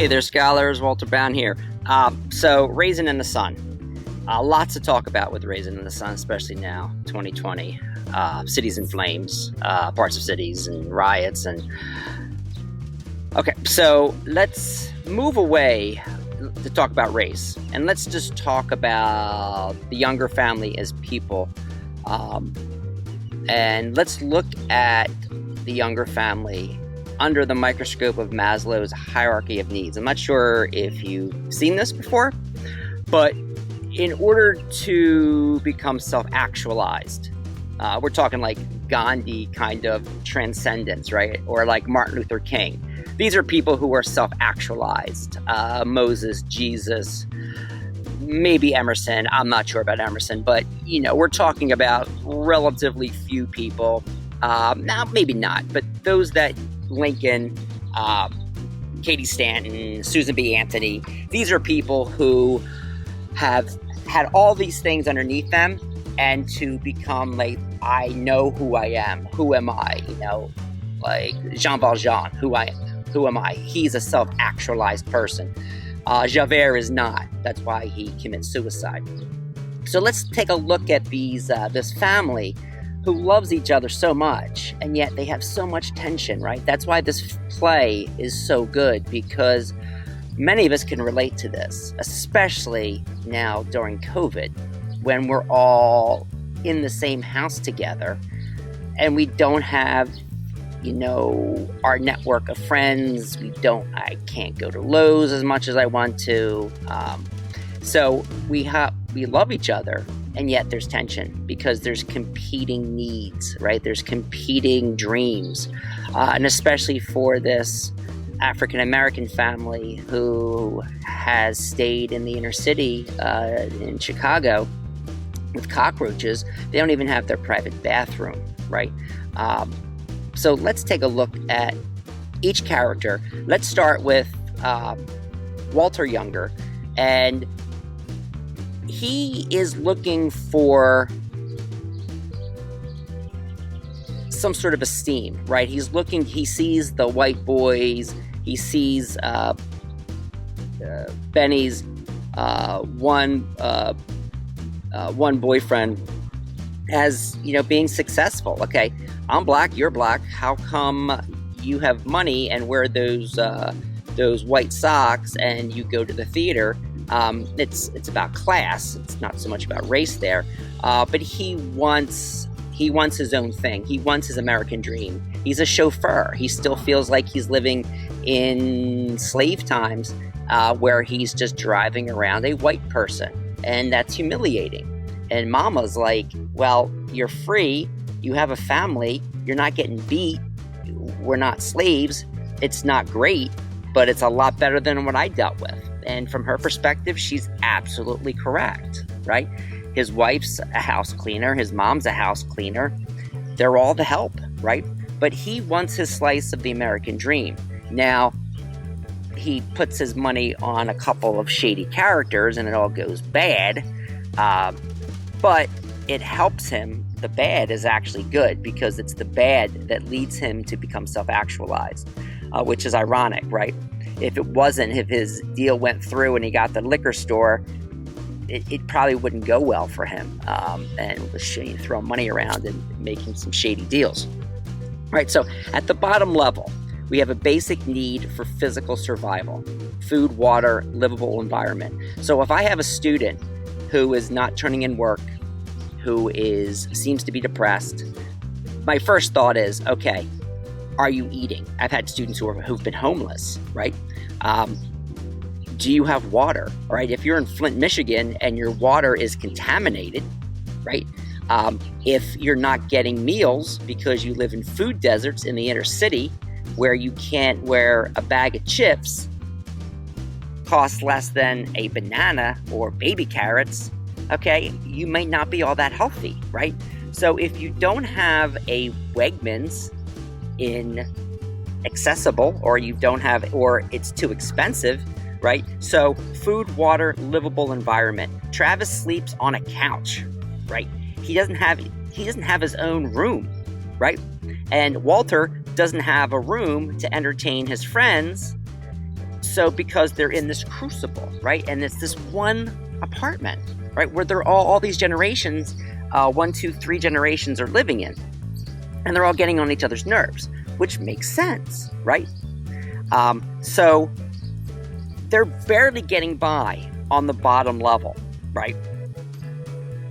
there, scholars. Walter Bowne here. So, Raisin in the Sun. Lots to talk about with Raisin in the Sun, especially now, 2020. Cities in flames, parts of cities and riots. Okay, so let's move away to talk about race. And let's just talk about the younger family as people. And let's look at the younger family under the microscope of Maslow's hierarchy of needs. I'm not sure if you've seen this before, but in order to become self-actualized, we're talking like Gandhi kind of transcendence, right? Or like Martin Luther King. These are people who are self-actualized. Moses, Jesus, maybe Emerson. I'm not sure about Emerson, but we're talking about relatively few people. Now, maybe not, but those that Lincoln, Katie Stanton, Susan B. Anthony, these are people who have had all these things underneath them, and to become like, I know who I am. Who am I? Like Jean Valjean, who am I? He's a self-actualized person. Javert is not. That's why he commits suicide. So let's take a look at this family who loves each other so much, and yet they have so much tension, right? That's why this play is so good, because many of us can relate to this, especially now during COVID, when we're all in the same house together and we don't have, our network of friends. I can't go to Lowe's as much as I want to. So we love each other, and yet there's tension because there's competing needs, right? There's competing dreams. And especially for this African-American family who has stayed in the inner city in Chicago with cockroaches, they don't even have their private bathroom, right? So let's take a look at each character. Let's start with Walter Younger, and he is looking for some sort of esteem, right? He sees the white boys, he sees Benny's one boyfriend as, being successful. Okay, I'm black, you're black. How come you have money and wear those white socks and you go to the theater? It's about class. It's not so much about race there. But he wants his own thing. He wants his American dream. He's a chauffeur. He still feels like he's living in slave times, where he's just driving around a white person, and that's humiliating. And Mama's like, well, you're free. You have a family. You're not getting beat. We're not slaves. It's not great, but it's a lot better than what I dealt with. And from her perspective, she's absolutely correct, right? His wife's a house cleaner. His mom's a house cleaner. They're all the help, right? But he wants his slice of the American dream. Now, he puts his money on a couple of shady characters and it all goes bad. But it helps him. The bad is actually good, because it's the bad that leads him to become self-actualized, which is ironic, right? If his deal went through and he got the liquor store, it probably wouldn't go well for him, and was throwing money around and making some shady deals. Right, so at the bottom level, we have a basic need for physical survival: food, water, livable environment. So if I have a student who is not turning in work, who seems to be depressed, my first thought is, okay, are you eating? I've had students who've been homeless, right? Do you have water? All right, if you're in Flint, Michigan, and your water is contaminated, right? If you're not getting meals because you live in food deserts in the inner city, where a bag of chips costs less than a banana or baby carrots, okay, you might not be all that healthy, right? So if you don't have a Wegmans accessible, or it's too expensive, right? So food, water, livable environment. Travis sleeps on a couch, right? He doesn't have his own room, right? And Walter doesn't have a room to entertain his friends. So because they're in this crucible, right? And it's this one apartment, right? Where they're all these generations, 1, 2, 3 generations are living in. And they're all getting on each other's nerves, which makes sense, right? So they're barely getting by on the bottom level, right?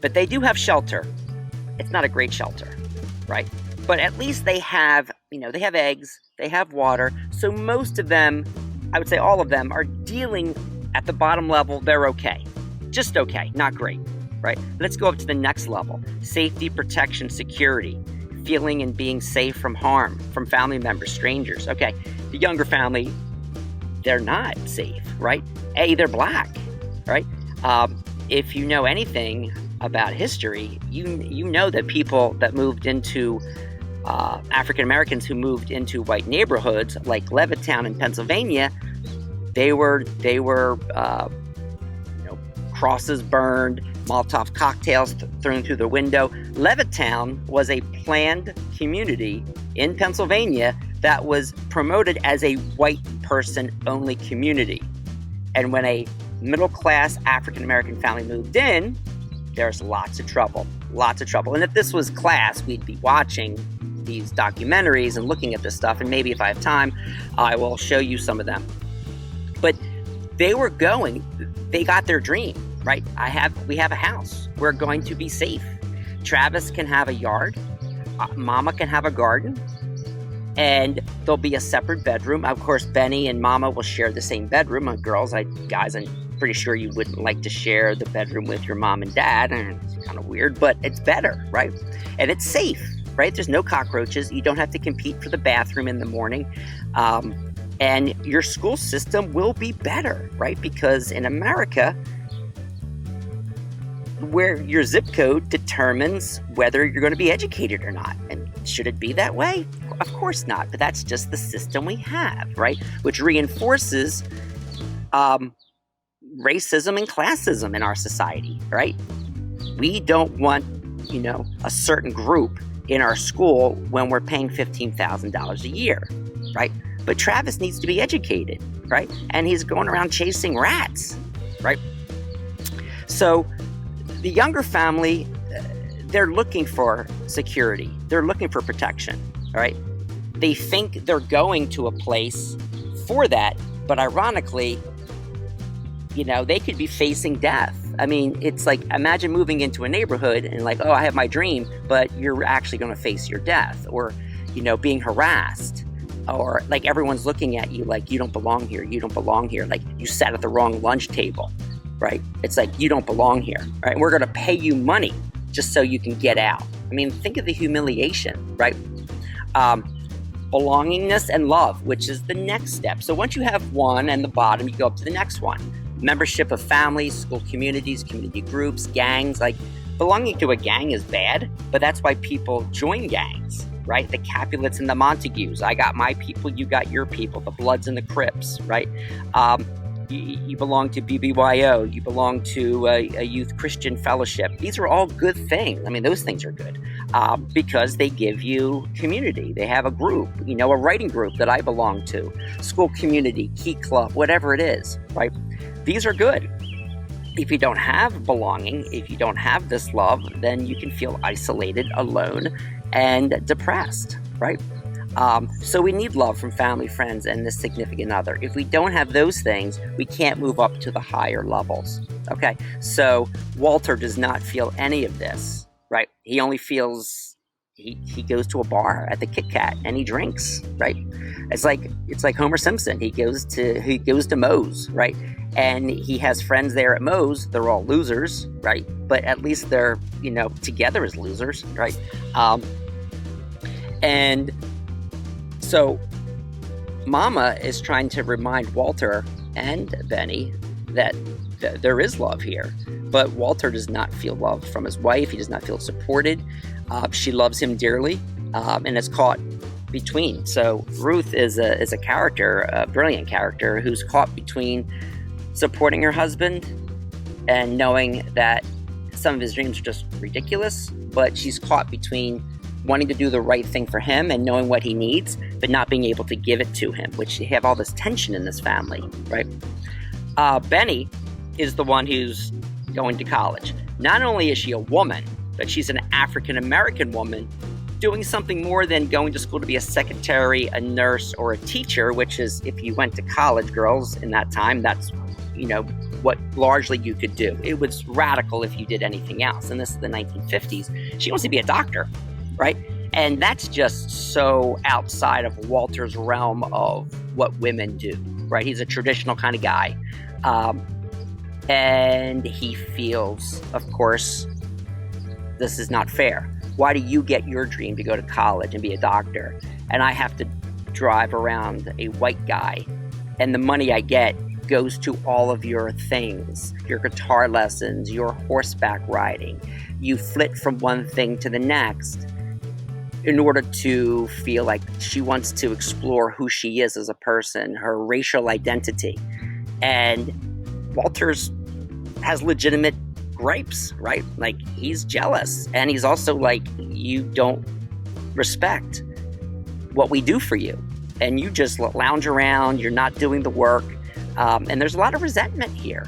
But they do have shelter. It's not a great shelter, right? But at least they have, they have eggs, they have water. So most of them, I would say all of them, are dealing at the bottom level. They're okay. Just okay, not great, right? Let's go up to the next level. Safety, protection, security. Feeling and being safe from harm, from family members, strangers. Okay, the younger family, they're not safe, right? They're black, right? If you know anything about history, you know that people that moved into African Americans who moved into white neighborhoods like Levittown in Pennsylvania, they were crosses burned, Molotov cocktails thrown through the window. Levittown was a planned community in Pennsylvania that was promoted as a white person only community. And when a middle class African American family moved in, there's lots of trouble. And if this was class, we'd be watching these documentaries and looking at this stuff. And maybe if I have time, I will show you some of them. But they got their dream, right? We have a house. We're going to be safe. Travis can have a yard. Mama can have a garden. And there'll be a separate bedroom. Of course, Benny and Mama will share the same bedroom. Guys, I'm pretty sure you wouldn't like to share the bedroom with your mom and dad. And it's kind of weird, but it's better, right? And it's safe, right? There's no cockroaches. You don't have to compete for the bathroom in the morning. And your school system will be better, right? Because in America, where your zip code determines whether you're going to be educated or not. And should it be that way? Of course not. But that's just the system we have, right? Which reinforces racism and classism in our society, right? We don't want, a certain group in our school when we're paying $15,000 a year, right? But Travis needs to be educated, right? And he's going around chasing rats, right? So the younger family, they're looking for security. They're looking for protection, right? They think they're going to a place for that, but ironically, they could be facing death. I mean, it's like, imagine moving into a neighborhood and like, oh, I have my dream, but you're actually going to face your death, or, being harassed, or like everyone's looking at you like, you don't belong here. Like you sat at the wrong lunch table, right? It's like, you don't belong here, right? We're going to pay you money just so you can get out. I mean, think of the humiliation, right? Belongingness and love, which is the next step. So once you have one and the bottom, you go up to the next one. Membership of families, school communities, community groups, gangs. Like belonging to a gang is bad, but that's why people join gangs, right? The Capulets and the Montagues. I got my people, you got your people. The Bloods and the Crips, right? You belong to BBYO. You belong to a youth Christian fellowship. These are all good things. I mean, those things are good because they give you community. They have a group, a writing group that I belong to, school community, key club, whatever it is, right? These are good. If you don't have belonging, if you don't have this love, then you can feel isolated, alone, and depressed, right? So we need love from family, friends, and the significant other. If we don't have those things, we can't move up to the higher levels. Okay, so Walter does not feel any of this, right? He only feels he goes to a bar at the Kit Kat and he drinks, right? It's like Homer Simpson. He goes to Moe's, right? And he has friends there at Moe's. They're all losers, right? But at least they're together as losers, right? And so Mama is trying to remind Walter and Benny that there is love here. But Walter does not feel love from his wife. He does not feel supported. She loves him dearly and is caught between. So Ruth is a character, a brilliant character, who's caught between supporting her husband and knowing that some of his dreams are just ridiculous, but she's caught between wanting to do the right thing for him and knowing what he needs, but not being able to give it to him, which you have all this tension in this family, right? Benny is the one who's going to college. Not only is she a woman, but she's an African-American woman doing something more than going to school to be a secretary, a nurse, or a teacher, which is, if you went to college, girls, in that time, that's, what largely you could do. It was radical if you did anything else. And this is the 1950s. She wants to be a doctor, right? And that's just so outside of Walter's realm of what women do, right? He's a traditional kind of guy. And he feels, of course, this is not fair. Why do you get your dream to go to college and be a doctor? And I have to drive around a white guy, and the money I get goes to all of your things, your guitar lessons, your horseback riding. You flit from one thing to the next in order to feel like she wants to explore who she is as a person, her racial identity. And Walter's has legitimate gripes, right? Like, he's jealous, and he's also like, you don't respect what we do for you, and you just lounge around, you're not doing the work, and there's a lot of resentment here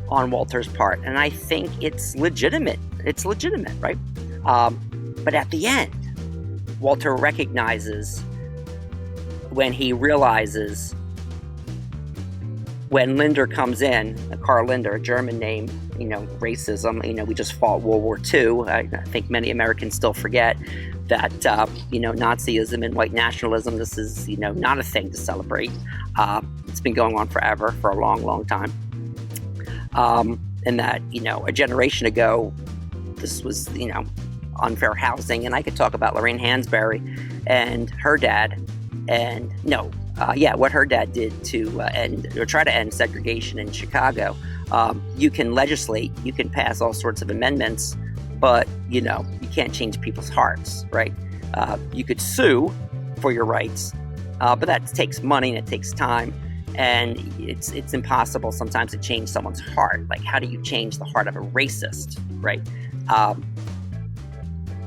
on Walter's part, and I think it's legitimate, right? But at the end, Walter recognizes, when he realizes, when Linder comes in, Karl Linder, a German name, racism, we just fought World War II. I think many Americans still forget that, Nazism and white nationalism, this is, not a thing to celebrate. It's been going on forever, for a long, long time. And that, a generation ago, this was, unfair housing. And I could talk about Lorraine Hansberry and her dad, and what her dad did to try to end segregation in Chicago. You can legislate, you can pass all sorts of amendments, but you can't change people's hearts, right? You could sue for your rights, but that takes money and it takes time, and it's impossible sometimes to change someone's heart. Like, how do you change the heart of a racist, right?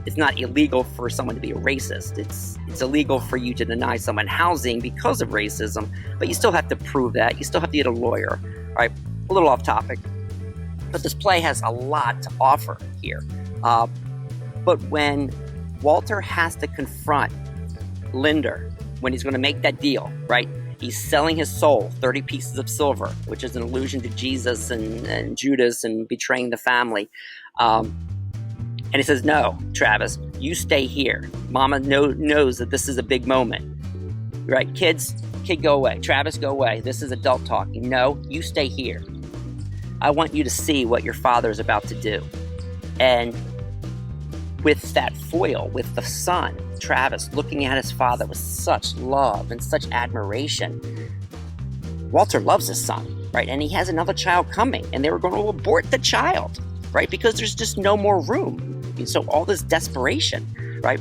It's not illegal for someone to be a racist. It's illegal for you to deny someone housing because of racism, but you still have to prove that. You still have to get a lawyer, right? A little off topic, but this play has a lot to offer here. But when Walter has to confront Linder, when he's going to make that deal, right? He's selling his soul, 30 pieces of silver, which is an allusion to Jesus and Judas and betraying the family. And he says, no, Travis, you stay here. Mama knows that this is a big moment, right? Kid, go away. Travis, go away. This is adult talking. No, you stay here. I want you to see what your father is about to do. And with that foil, with the son, Travis, looking at his father with such love and such admiration, Walter loves his son, right? And he has another child coming, and they were going to abort the child, right? Because there's just no more room. So all this desperation, right?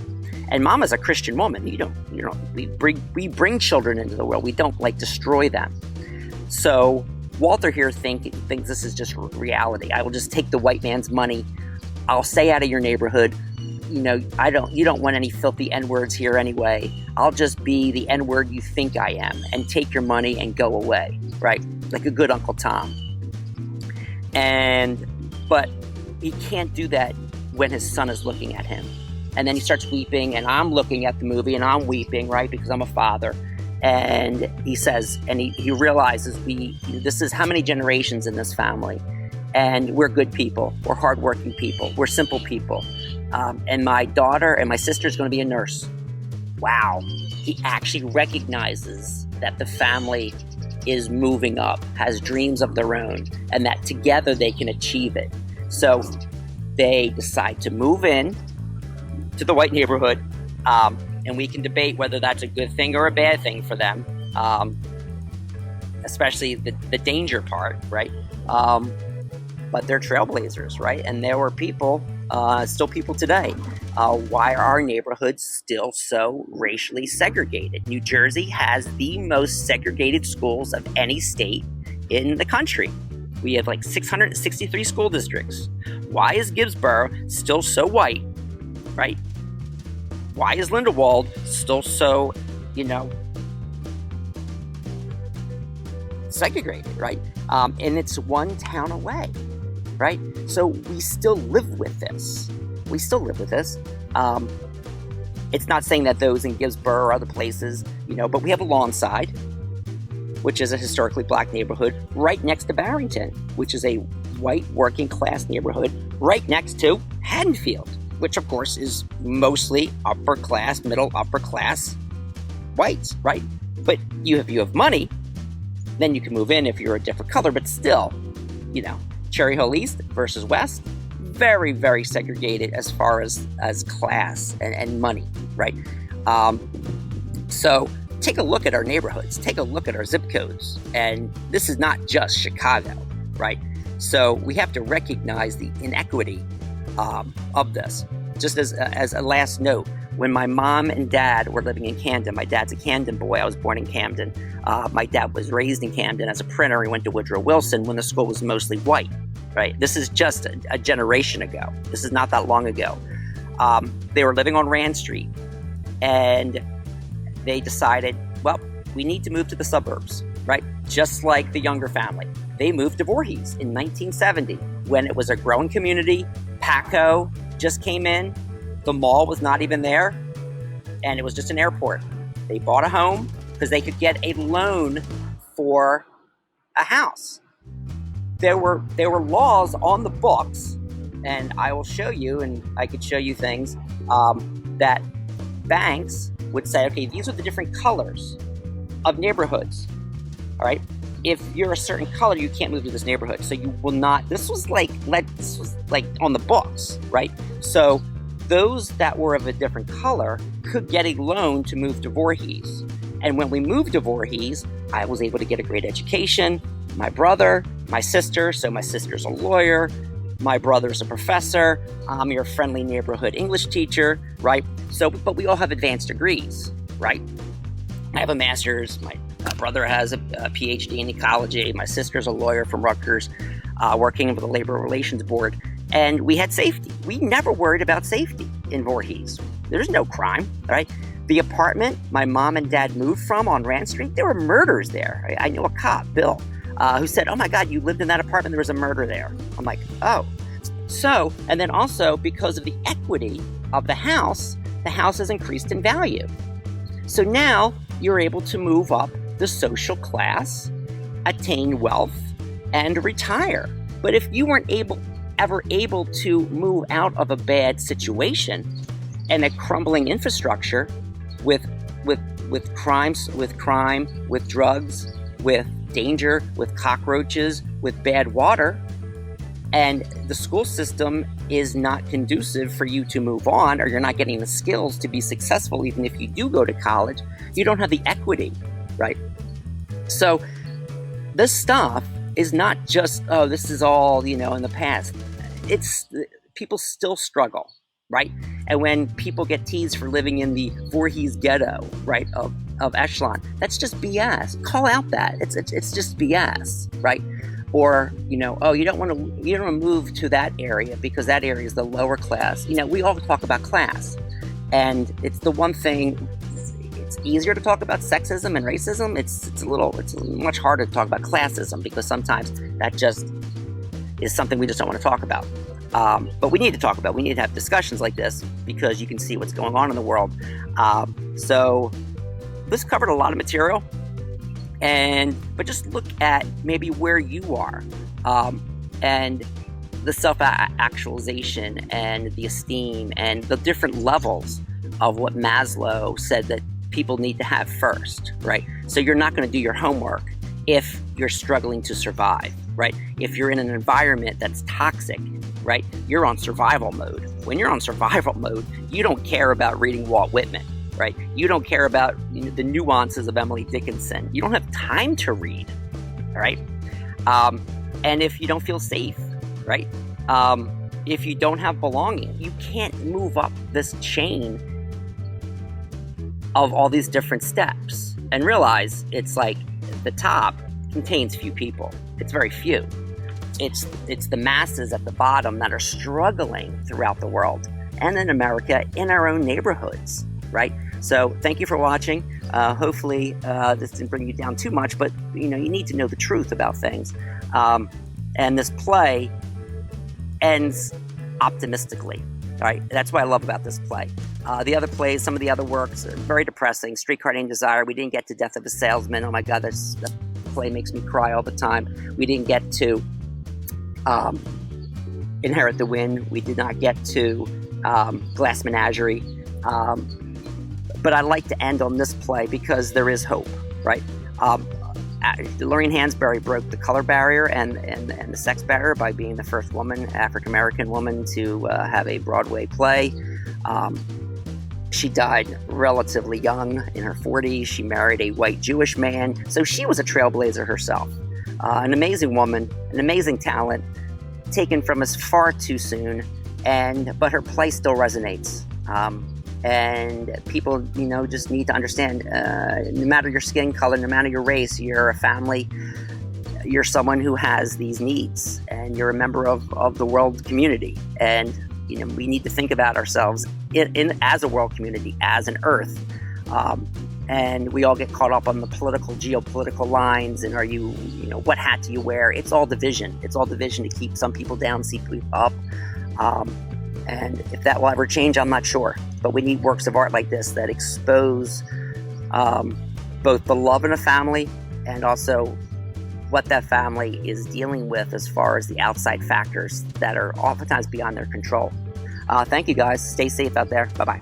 And Mama's a Christian woman. We bring children into the world. We don't destroy them. So Walter here thinks this is just reality. I will just take the white man's money. I'll stay out of your neighborhood. You don't want any filthy N-words here anyway. I'll just be the N-word you think I am and take your money and go away, right? Like a good Uncle Tom. But he can't do that when his son is looking at him. And then he starts weeping, and I'm looking at the movie and I'm weeping, right? Because I'm a father. And he says, and he realizes this is how many generations in this family. And we're good people. We're hardworking people. We're simple people. And my daughter and my sister is going to be a nurse. Wow. He actually recognizes that the family is moving up, has dreams of their own, and that together they can achieve it. So they decide to move in to the white neighborhood, and we can debate whether that's a good thing or a bad thing for them, especially the danger part, right? But they're trailblazers, right? And there were people, still people today. Why are our neighborhoods still so racially segregated? New Jersey has the most segregated schools of any state in the country. We have 663 school districts. Why is Gibbsboro still so white, right? why is Lindenwold still so, segregated, right? And it's one town away, right? So we still live with this. It's not saying that those in Gibbsboro or other places, but we have Lawnside, which is a historically black neighborhood, right next to Barrington, which is a white working class neighborhood, right next to Haddonfield, which of course is mostly middle upper class whites, right? But if you have money, then you can move in if you're a different color, but still, Cherry Hill East versus West, very, very segregated as far as class and money, right? So take a look at our neighborhoods, take a look at our zip codes, and this is not just Chicago, right? So we have to recognize the inequity of this. Just as a last note, when my mom and dad were living in Camden, my dad's a Camden boy, I was born in Camden. My dad was raised in Camden as a printer. He went to Woodrow Wilson when the school was mostly white, right? This is just a generation ago. This is not that long ago. They were living on Rand Street, and they decided, well, we need to move to the suburbs, right? Just like the Younger family. They moved to Voorhees in 1970 when it was a growing community. Paco just came in. The mall was not even there, and it was just an airport. They bought a home because they could get a loan for a house. There were laws on the books, and I will show you, and I could show you things, that banks would say, okay, these are the different colors of neighborhoods, all right? If you're a certain color, you can't move to this neighborhood, so you will not. This was like on the books, right? So those that were of a different color could get a loan to move to Voorhees. And when we moved to Voorhees, I was able to get a great education. My brother, my sister, so my sister's a lawyer, my brother's a professor, I'm your friendly neighborhood English teacher, right? So, but we all have advanced degrees, right? I have a master's, my brother has a PhD in ecology, my sister's a lawyer from Rutgers, working with the Labor Relations Board, and we had safety. We never worried about safety in Voorhees. There's no crime, right? The apartment my mom and dad moved from on Rand Street, there were murders there. I knew a cop, Bill, who said, oh my God, you lived in that apartment, there was a murder there. I'm like, oh. So, and then also because of the equity of the house has increased in value. So now you're able to move up the social class, attain wealth, and retire. But if you weren't ever able to move out of a bad situation and a crumbling infrastructure with crime, with drugs, with danger, with cockroaches, with bad water, and the school system is not conducive for you to move on, or you're not getting the skills to be successful even if you do go to college, you don't have the equity, right? So this stuff is not just, oh, this is all, in the past. It's people still struggle, right? And when people get teased for living in the Voorhees ghetto, right, of Echelon, that's just BS. Call out that. It's just BS, right? Or, oh, you don't want to move to that area because that area is the lower class. We all talk about class. And it's the one thing, it's easier to talk about sexism and racism. It's much harder to talk about classism because sometimes that just is something we just don't want to talk about. But we need to talk about, we need to have discussions like this because you can see what's going on in the world. So this covered a lot of material. But just look at maybe where you are, and the self-actualization and the esteem and the different levels of what Maslow said that people need to have first, right? So you're not going to do your homework if you're struggling to survive, right? If you're in an environment that's toxic, right? You're on survival mode. When you're on survival mode, you don't care about reading Walt Whitman. Right? You don't care about the nuances of Emily Dickinson. You don't have time to read, all right? And if you don't feel safe, right? If you don't have belonging, you can't move up this chain of all these different steps and realize it's like the top contains few people. It's very few. It's the masses at the bottom that are struggling throughout the world and in America in our own neighborhoods. right? So thank you for watching. Hopefully this didn't bring you down too much, but you need to know the truth about things. And this play ends optimistically, right? That's what I love about this play. The other plays, some of the other works are very depressing. Streetcar Named Desire, we didn't get to Death of a Salesman. Oh my God, that play makes me cry all the time. We didn't get to Inherit the Wind. We did not get to Glass Menagerie. But I like to end on this play because there is hope, right? Lorraine Hansberry broke the color barrier and the sex barrier by being the first woman, African-American woman, to have a Broadway play. She died relatively young, in her 40s. She married a white Jewish man, so she was a trailblazer herself. An amazing woman, an amazing talent, taken from us far too soon, but her play still resonates. And people, just need to understand, no matter your skin color, no matter your race, you're a family, you're someone who has these needs, and you're a member of the world community. And, we need to think about ourselves as a world community, as an earth. And we all get caught up on the geopolitical lines, and what hat do you wear? It's all division. It's all division to keep some people down, see people up. And if that will ever change, I'm not sure. But we need works of art like this that expose both the love in a family and also what that family is dealing with as far as the outside factors that are oftentimes beyond their control. Thank you, guys. Stay safe out there. Bye-bye.